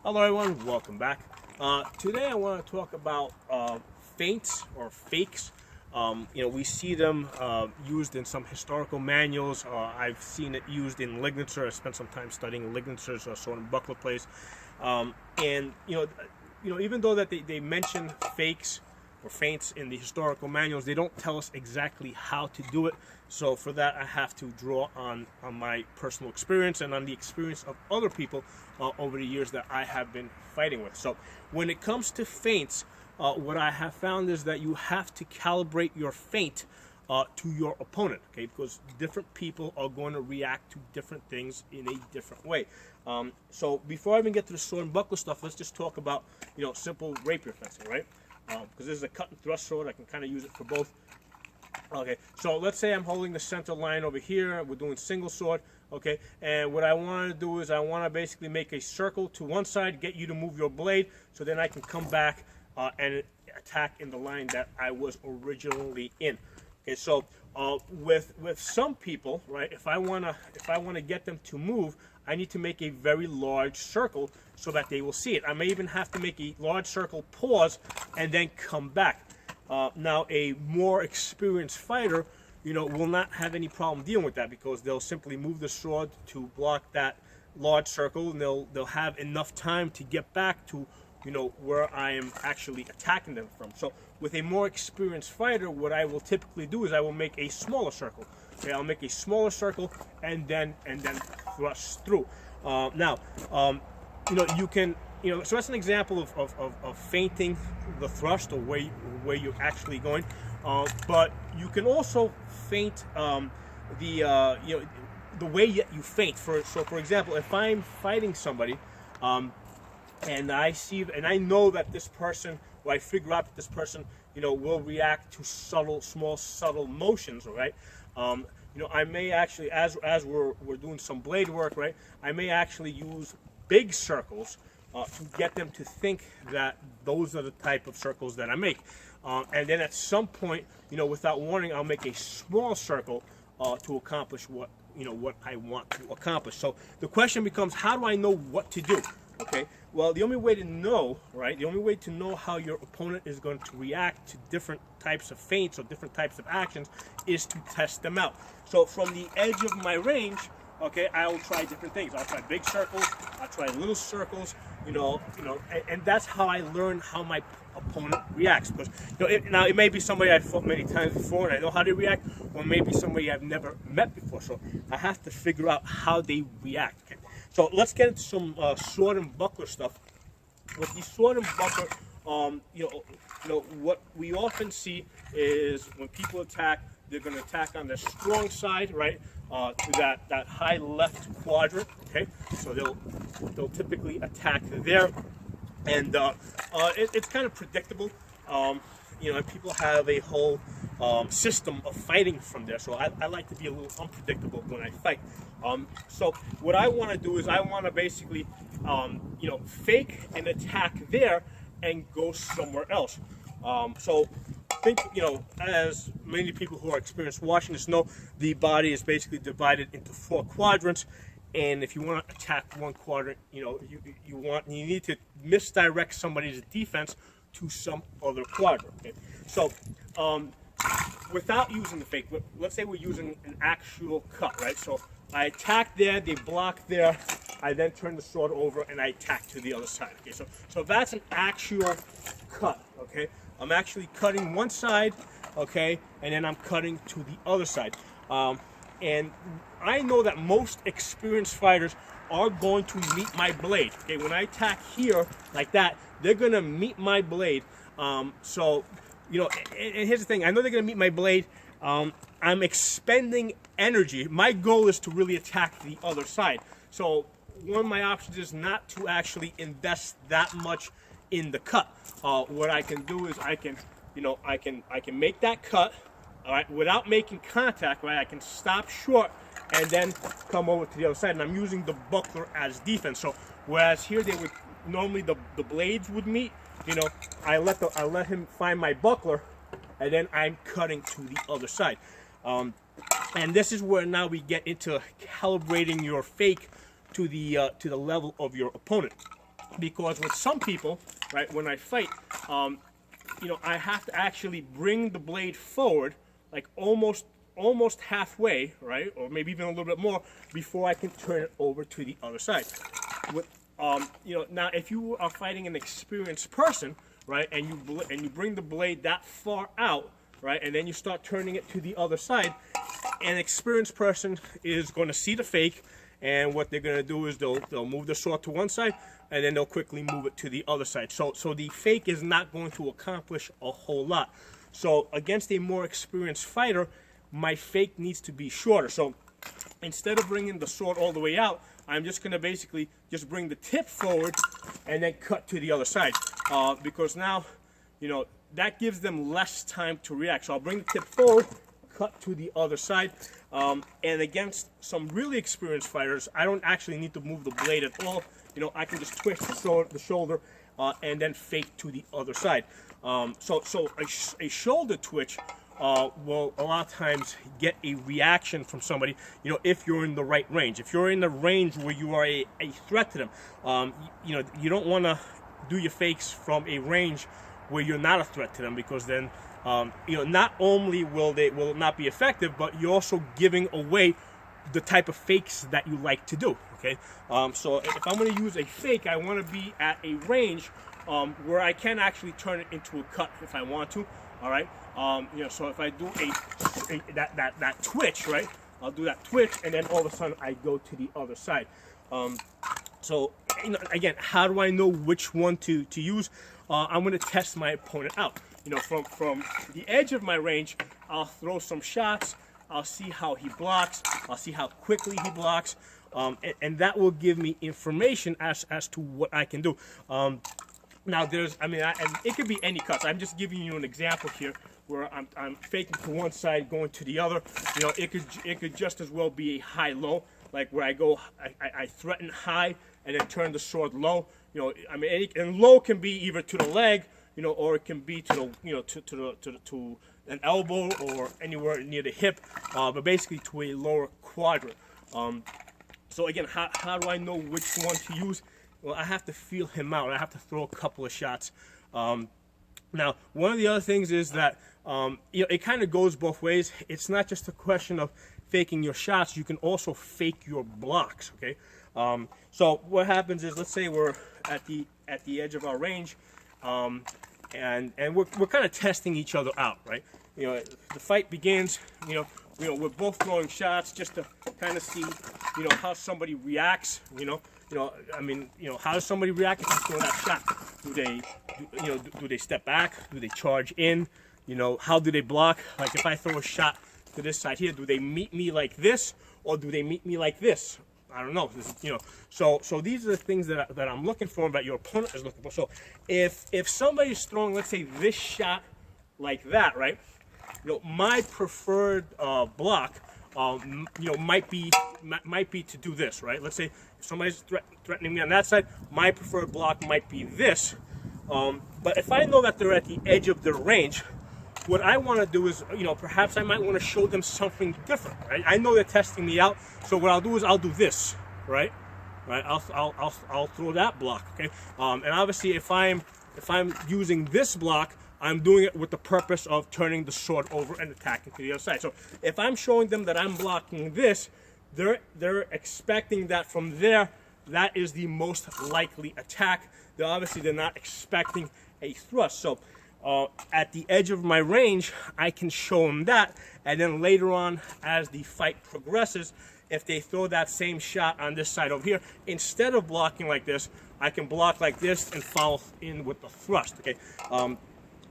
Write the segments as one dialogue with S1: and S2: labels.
S1: Hello everyone, welcome back. Today I want to talk about feints or fakes. We see them used in some historical manuals. I've seen it used in lignature. I spent some time studying lignatures or sword and buckler plays. Even though that they mention fakes or feints in the historical manuals, they don't tell us exactly how to do it. So for that, I have to draw on my personal experience and on the experience of other people over the years that I have been fighting with. So when it comes to feints, what I have found is that you have to calibrate your feint to your opponent, okay? Because different people are going to react to different things in a different way. So before I even get to the sword and buckler stuff, let's just talk about simple rapier fencing, right? Because this is a cut and thrust sword, I can kind of use it for both. Okay, so let's say I'm holding the center line over here. We're doing single sword, okay? And what I want to do is I want to basically make a circle to one side, get you to move your blade, so then I can come back and attack in the line that I was originally in. Okay, so with some people, right? If I wanna get them to move, I need to make a very large circle so that they will see it. I may even have to make a large circle, pause, and then come back. Now, a more experienced fighter, will not have any problem dealing with that because they'll simply move the sword to block that large circle, and they'll have enough time to get back to where I am actually attacking them from. So with a more experienced fighter, what I will typically do is I will make a smaller circle. Okay, I'll make a smaller circle and then thrust through. You can, so that's an example of feinting the thrust or where you're actually going. But you can also feint the way you feint. So for example, if I'm fighting somebody, and I know that this person, or I figure out that this person, will react to small subtle motions, right? I may actually, as we're doing some blade work, right? I may actually use big circles to get them to think that those are the type of circles that I make. And then at some point, without warning, I'll make a small circle to accomplish what I want to accomplish. So the question becomes, how do I know what to do? Okay, well, the only way to know, right, the only way to know how your opponent is going to react to different types of feints or different types of actions is to test them out. So from the edge of my range, okay, I will try different things. I'll try big circles, I'll try little circles, and that's how I learn how my opponent reacts. Because now it may be somebody I've fought many times before and I know how they react, or maybe somebody I've never met before. So I have to figure out how they react. Okay? So let's get into some sword and buckler stuff. With the sword and buckler, what we often see is when people attack, they're going to attack on the strong side, right, to that high left quadrant. Okay, so they'll typically attack there, and it's kind of predictable. And people have a whole system of fighting from there. So I like to be a little unpredictable when I fight. So what I want to do is I want to basically, fake an attack there and go somewhere else. So think, as many people who are experienced watching this know, the body is basically divided into 4 quadrants. And if you want to attack one quadrant, you need to misdirect somebody's defense to some other quadrant. Okay? So without using the fake, let's say we're using an actual cut, right? So I attack there, they block there, I then turn the sword over and I attack to the other side. Okay, so that's an actual cut. Okay, I'm actually cutting one side, okay, and then I'm cutting to the other side. And I know that most experienced fighters are going to meet my blade. Okay, when I attack here like that, they're gonna meet my blade. And here's the thing, I know they're gonna meet my blade. I'm expending energy. My goal is to really attack the other side. So one of my options is not to actually invest that much in the cut. What I can do is I can make that cut, all right, without making contact, right? I can stop short and then come over to the other side, and I'm using the buckler as defense. So whereas here they would normally the blades would meet, I let him find my buckler, and then I'm cutting to the other side. And this is where now we get into calibrating your fake to the level of your opponent. because with some people, right, when I fight, you know, I have to actually bring the blade forward, like almost halfway, right, or maybe even a little bit more, before I can turn it over to the other side. With, you know, now if you are fighting an experienced person, right, and you bring the blade that far out, right, and then you start turning it to the other side, an experienced person is going to see the fake, and what they're going to do is they'll move the sword to one side, and then they'll quickly move it to the other side. So the fake is not going to accomplish a whole lot. So against a more experienced fighter, my fake needs to be shorter. So instead of bringing the sword all the way out, I'm just going to basically just bring the tip forward and then cut to the other side, because now, you know, that gives them less time to react. So I'll bring the tip forward, cut to the other side, and against some really experienced fighters, I don't actually need to move the blade at all. You know, I can just twist the shoulder and then fake to the other side. So a shoulder twitch will a lot of times get a reaction from somebody, you know, if you're in the right range. If you're in the range where you are a threat to them, you know, you don't want to do your fakes from a range where you're not a threat to them, because then, you know, not only will it not be effective, but you're also giving away the type of fakes that you like to do. Okay, so if I'm going to use a fake, I want to be at a range where I can actually turn it into a cut if I want to. All right, you know, so if I do that twitch, right, I'll do that twitch, and then all of a sudden I go to the other side. So, you know, again, how do I know which one to use? I'm going to test my opponent out. You know, from the edge of my range, I'll throw some shots. I'll see how he blocks. I'll see how quickly he blocks, and that will give me information as to what I can do. Now, and it could be any cuts. I'm just giving you an example here where I'm faking to one side, going to the other. You know, it could just as well be a high-low, like where I threaten high and then turn the sword low. You know, I mean, and low can be either to the leg, you know, or it can be to the, you know, to an elbow or anywhere near the hip, but basically to a lower quadrant. So again, how do I know which one to use? Well, I have to feel him out. I have to throw a couple of shots. Now, one of the other things is that you know, it kind of goes both ways. It's not just a question of faking your shots. You can also fake your blocks. Okay. So what happens is, let's say we're at the edge of our range, and we're kind of testing each other out, right? You know, the fight begins. You know, we're both throwing shots just to kind of see, you know, how somebody reacts. I mean, you know, how does somebody react if you throw that shot? Do they step back? Do they charge in? You know, how do they block? Like if I throw a shot to this side here, do they meet me like this, or do they meet me like this? I don't know. You know, so these are the things that I'm looking for, that your opponent is looking for. So if somebody's throwing, let's say, this shot like that, right? You know, my preferred block, you know, might be to do this, right? Let's say if somebody's threatening me on that side, my preferred block might be this. But if I know that they're at the edge of their range, what I want to do is, you know, perhaps I might want to show them something different, right? I know they're testing me out, so what I'll do is I'll do this, right? I'll throw that block, okay? And obviously, if I'm using this block, I'm doing it with the purpose of turning the sword over and attacking to the other side. So if I'm showing them that I'm blocking this, they're expecting that from there, that is the most likely attack. They're not expecting a thrust. So at the edge of my range, I can show them that, and then later on, as the fight progresses, if they throw that same shot on this side over here, instead of blocking like this, I can block like this and follow in with the thrust. Okay.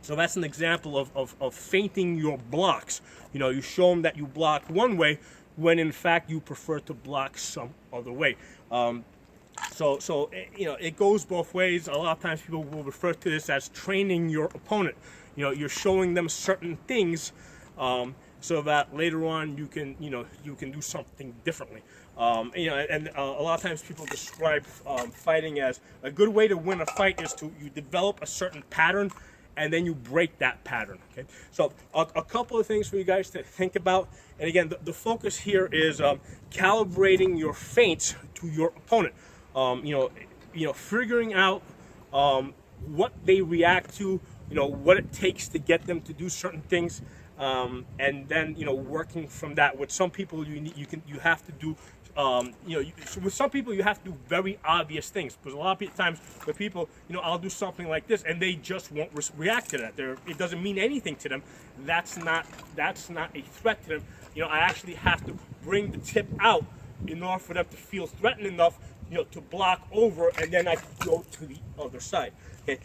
S1: So that's an example of feinting your blocks. You know, you show them that you block one way when in fact you prefer to block some other way. So you know, it goes both ways. A lot of times people will refer to this as training your opponent. You know, you're showing them certain things so that later on you can do something differently. You know, and a lot of times people describe fighting as a good way to win a fight is you develop a certain pattern, and then you break that pattern. Okay, so a couple of things for you guys to think about. And again, the focus here is calibrating your feints to your opponent. You know, figuring out what they react to, what it takes to get them to do certain things, and then working from that. With some people, you have to do. With some people you have to do very obvious things, because a lot of times with people, I'll do something like this and they just won't react to that. It doesn't mean anything to them. That's not a threat to them. I actually have to bring the tip out in order for them to feel threatened enough, to block over, and then I can go to the other side. Okay,